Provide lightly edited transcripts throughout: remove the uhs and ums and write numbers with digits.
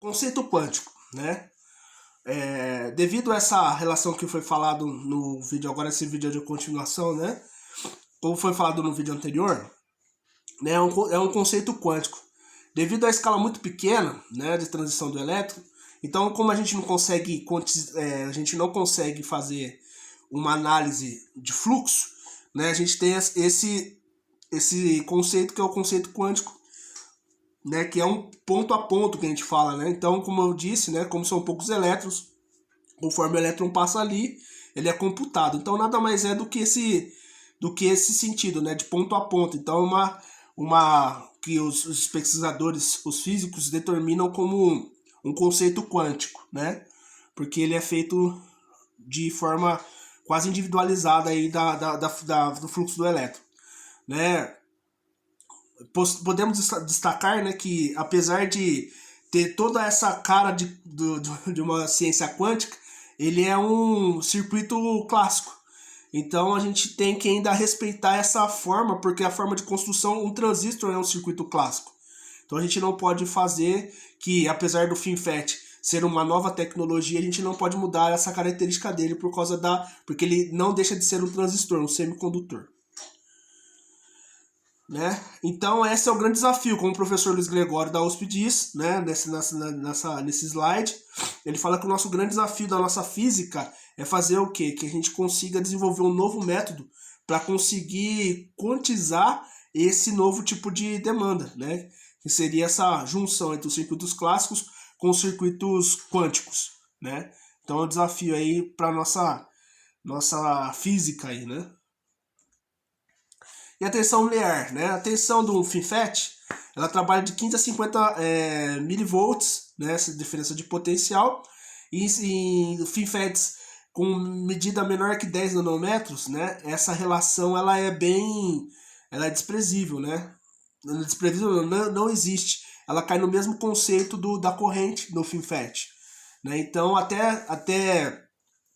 Conceito quântico, né? Devido a essa relação que foi falado no vídeo, agora esse vídeo é de continuação, né? Como foi falado no vídeo anterior, né? É um conceito quântico. Devido à escala muito pequena, né, de transição do elétron, então como a gente não consegue fazer uma análise de fluxo, né? A gente tem esse conceito que é o conceito quântico, né, que é um ponto a ponto que a gente fala, né? Então, como eu disse, né, como são poucos elétrons, conforme o elétron passa ali, ele é computado. Então, nada mais é do que esse sentido, né, de ponto a ponto. Então, uma que os pesquisadores, os físicos determinam como um conceito quântico, né? Porque ele é feito de forma quase individualizada aí do fluxo do elétron, né? Podemos destacar, né, que apesar de ter toda essa cara de uma ciência quântica, ele é um circuito clássico. Então a gente tem que ainda respeitar essa forma, porque a forma de construção, um transistor é um circuito clássico. Então a gente não pode fazer que, apesar do FinFET ser uma nova tecnologia, a gente não pode mudar essa característica dele porque ele não deixa de ser um transistor, um semicondutor. Né? Então esse é o grande desafio, como o professor Luiz Gregório da USP diz, né, nesse slide. Ele fala que o nosso grande desafio da nossa física é fazer o quê? Que a gente consiga desenvolver um novo método para conseguir quantizar esse novo tipo de demanda, né? Que seria essa junção entre os circuitos clássicos com os circuitos quânticos, né? Então é um desafio aí para nossa física aí, né? E a tensão linear, né? A tensão do FinFET, ela trabalha de 15 a 50 milivolts, né? Essa diferença de potencial. E em FinFETs com medida menor que 10 nanômetros, né? Essa relação ela é desprezível, né? Desprezível não existe. Ela cai no mesmo conceito da corrente do FinFET, né? Então até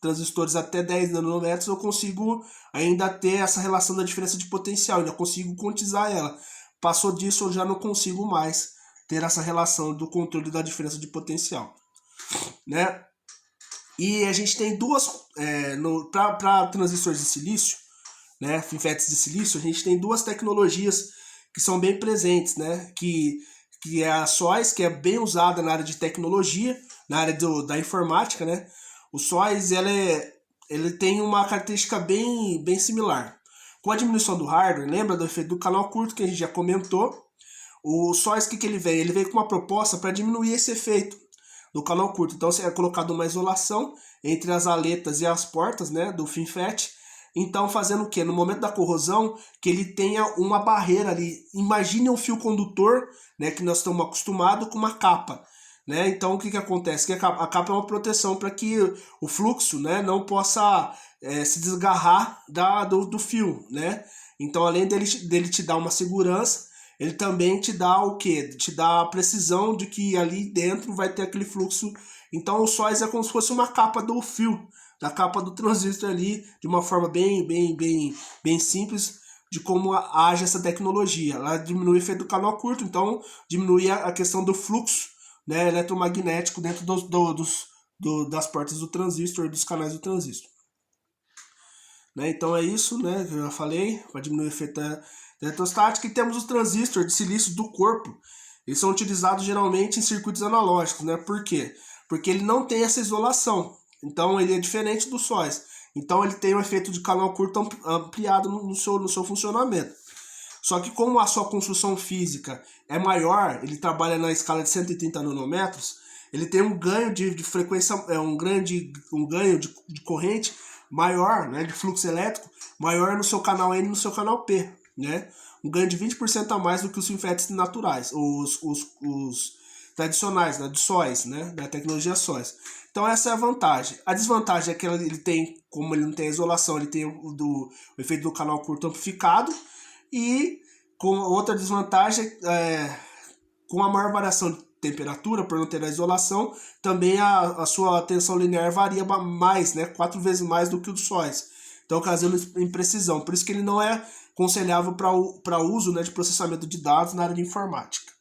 transistores até 10 nanômetros eu consigo ainda ter essa relação da diferença de potencial, ainda consigo quantizar ela. Passou disso eu já não consigo mais ter essa relação do controle da diferença de potencial, né? E a gente tem duas, para transistores de silício, né, FinFETs de silício, a gente tem duas tecnologias que são bem presentes, né, que é a SOIS, que é bem usada na área de tecnologia, na área da informática, né. O SOIS ele tem uma característica bem similar. Com a diminuição do hardware, lembra do efeito do canal curto que a gente já comentou? O SOIS, o que ele veio? Ele veio com uma proposta para diminuir esse efeito do canal curto. Então é colocado uma isolação entre as aletas e as portas, né, do FinFET. Então fazendo o que? No momento da corrosão, que ele tenha uma barreira ali. Imagine um fio condutor, né, que nós estamos acostumados com uma capa. Né? Então o que acontece? Que a capa é uma proteção para que o fluxo, né, não possa se desgarrar do fio. Né? Então além dele te dar uma segurança, ele também te dá o quê? Te dá a precisão de que ali dentro vai ter aquele fluxo. Então o SOIS é como se fosse uma capa do fio, da capa do transistor ali, de uma forma bem simples, de como age essa tecnologia. Ela diminui o efeito do canal curto, então diminui a questão do fluxo, né, eletromagnético dentro das portas do transistor, dos canais do transistor. Né, então é isso, né, que eu já falei, para diminuir o efeito da eletrostática. E temos os transistores de silício do corpo. Eles são utilizados geralmente em circuitos analógicos, né? Por quê? Porque ele não tem essa isolação. Então ele é diferente do SOIS. Então ele tem um efeito de canal curto ampliado no seu funcionamento. Só que como a sua construção física é maior, ele trabalha na escala de 130 nanômetros, ele tem um ganho de frequência, um ganho de corrente maior, né, de fluxo elétrico, maior no seu canal N e no seu canal P, né? Um ganho de 20% a mais do que os FinFETs naturais, os tradicionais, né, do SOIS, né, da tecnologia SOIS. Então essa é a vantagem. A desvantagem é que ele tem, como ele não tem isolação, ele tem o efeito do canal curto amplificado, e com outra desvantagem, com a maior variação de temperatura, por não ter a isolação, também a sua tensão linear varia mais, né, 4 vezes mais do que o do SOIS. Então, ocasionando imprecisão. Por isso que ele não é aconselhável para uso, né, de processamento de dados na área de informática.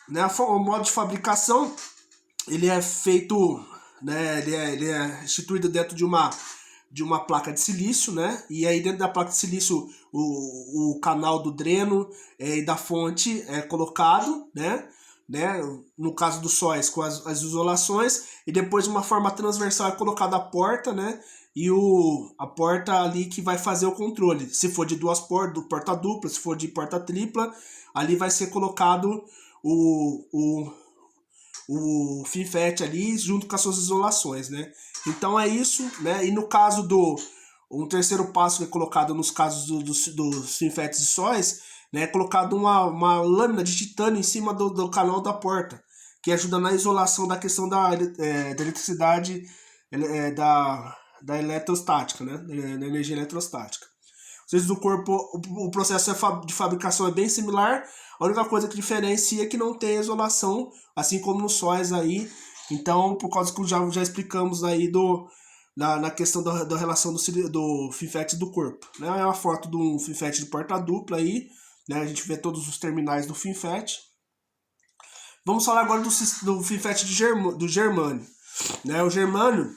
né? O modo de fabricação, ele é feito, né? Ele é instituído dentro de uma placa de silício, né? E aí dentro da placa de silício o canal do dreno e da fonte é colocado, né? No caso dos sóis com as isolações, e depois de uma forma transversal é colocada a porta, né? E a porta ali que vai fazer o controle. Se for de duas portas, porta dupla, se for de porta tripla, ali vai ser colocado o, o FinFET ali junto com as suas isolações, né? Então é isso, né? E no caso um terceiro passo que é colocado nos casos dos FinFETs e sóis, né? É colocado uma lâmina de titânio em cima do canal da porta, que ajuda na isolação da questão da eletricidade, da eletrostática, né? Da energia eletrostática. Às vezes do corpo, o processo de fabricação é bem similar, a única coisa que diferencia é que não tem isolação, assim como nos sóis aí. Então, por causa que já explicamos aí na questão da relação do FinFET do corpo. Né? É uma foto do FinFET de porta dupla aí, né? A gente vê todos os terminais do FinFET. Vamos falar agora do FinFET do germânio. Né? O germânio,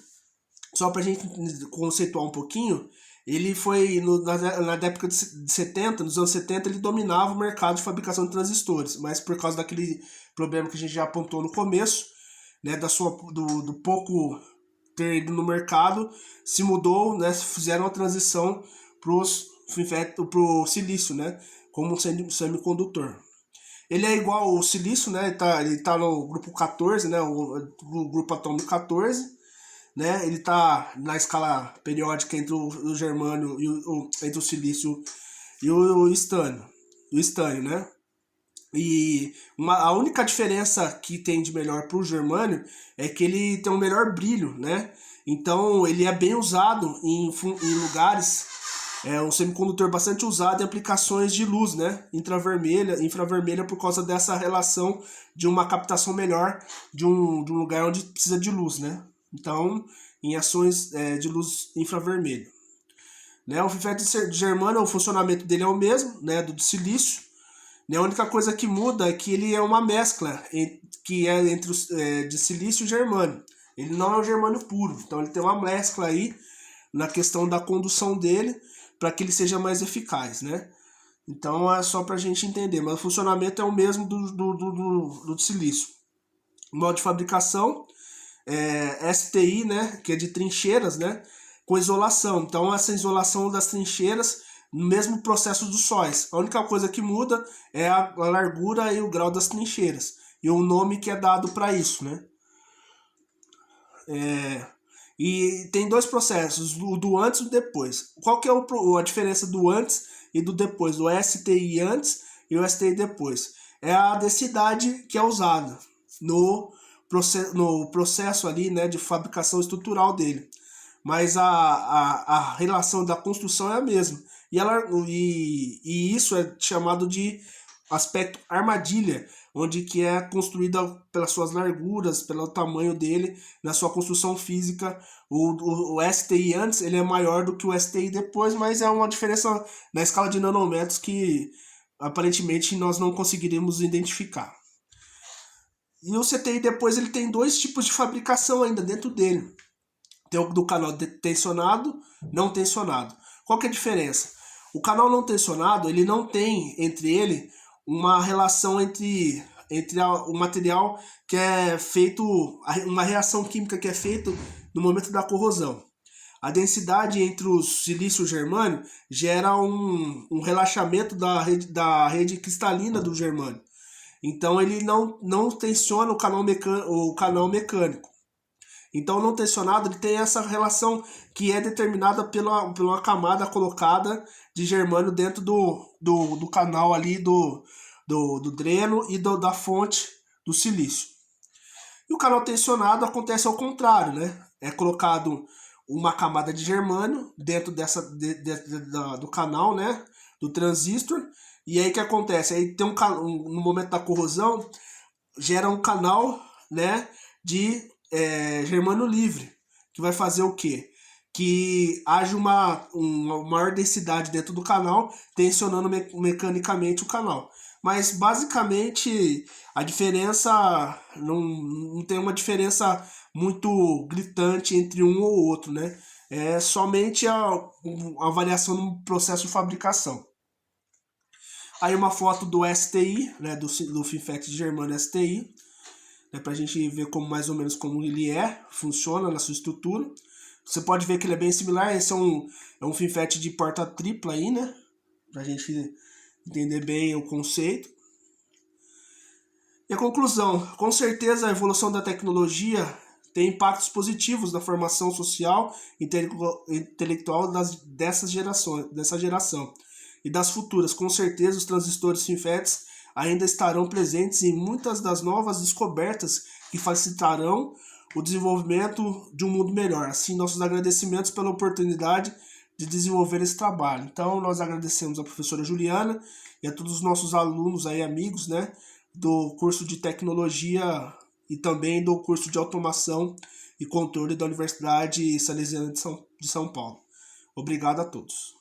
só para a gente conceituar um pouquinho, ele foi, na década de 70, nos anos 70, ele dominava o mercado de fabricação de transistores, mas por causa daquele problema que a gente já apontou no começo, né, do pouco ter ido no mercado, se mudou, né, fizeram a transição pro silício, né, como um semicondutor. Ele é igual ao silício, né, ele tá no grupo 14, né, o grupo atômico 14, né? Ele está na escala periódica entre o germânio e entre o silício e o estânio, né? E a única diferença que tem de melhor para o germânio é que ele tem um melhor brilho, né? Então ele é bem usado em lugares, é um semicondutor bastante usado em aplicações de luz, né? Infravermelha por causa dessa relação de uma captação melhor de um lugar onde precisa de luz, né? Então, em ações de luz infravermelho. Né? O FinFET de germânio, o funcionamento dele é o mesmo, né, do silício. Né? A única coisa que muda é que ele é uma mescla que é entre de silício e germânio. Ele não é um germânio puro, então ele tem uma mescla aí na questão da condução dele para que ele seja mais eficaz, né? Então é só para a gente entender, mas o funcionamento é o mesmo do silício. O modo de fabricação STI, né, que é de trincheiras, né, com isolação. Então essa isolação das trincheiras no mesmo processo dos sóis. A única coisa que muda é a largura e o grau das trincheiras e o nome que é dado para isso, né? E tem dois processos, o do antes e o depois. Qual que é a diferença do antes e do depois? O STI antes e o STI depois. É a densidade que é usada no processo ali, né, de fabricação estrutural dele. Mas a relação da construção é a mesma. E isso é chamado de aspecto armadilha, onde que é construída pelas suas larguras, pelo tamanho dele, na sua construção física. O STI antes ele é maior do que o STI depois, mas é uma diferença na escala de nanômetros que aparentemente nós não conseguiríamos identificar. E o CTI depois ele tem dois tipos de fabricação ainda dentro dele. Tem o do canal tensionado, não tensionado. Qual que é a diferença? O canal não tensionado, ele não tem entre ele uma relação entre o material que é feito, uma reação química que é feita no momento da corrosão. A densidade entre o silício e o germânio gera um relaxamento da rede cristalina do germânio. Então ele não tensiona o canal mecânico. Então o não tensionado ele tem essa relação que é determinada pela uma camada colocada de germânio dentro do canal ali do dreno e da fonte do silício. E o canal tensionado acontece ao contrário, né? É colocado uma camada de germânio dentro do canal, né? Do transistor. E aí o que acontece? Aí tem no momento da corrosão, gera um canal, né, de germânio livre, que vai fazer o quê? Que haja uma maior densidade dentro do canal, tensionando mecanicamente o canal. Mas basicamente a diferença não tem uma diferença muito gritante entre um ou outro, né? É somente a variação no processo de fabricação. Aí uma foto do STI, né, do FinFET de Germânia STI, né, para a gente ver como mais ou menos como ele funciona na sua estrutura. Você pode ver que ele é bem similar, esse é um FinFET de porta tripla aí, né, para a gente entender bem o conceito. E a conclusão, com certeza a evolução da tecnologia tem impactos positivos na formação social e intelectual dessa geração e das futuras. Com certeza os transistores FinFETs ainda estarão presentes em muitas das novas descobertas que facilitarão o desenvolvimento de um mundo melhor. Assim, nossos agradecimentos pela oportunidade de desenvolver esse trabalho. Então, nós agradecemos a professora Juliana e a todos os nossos alunos aí, amigos, né, do curso de tecnologia e também do curso de automação e controle da Universidade Salesiana de São Paulo. Obrigado a todos.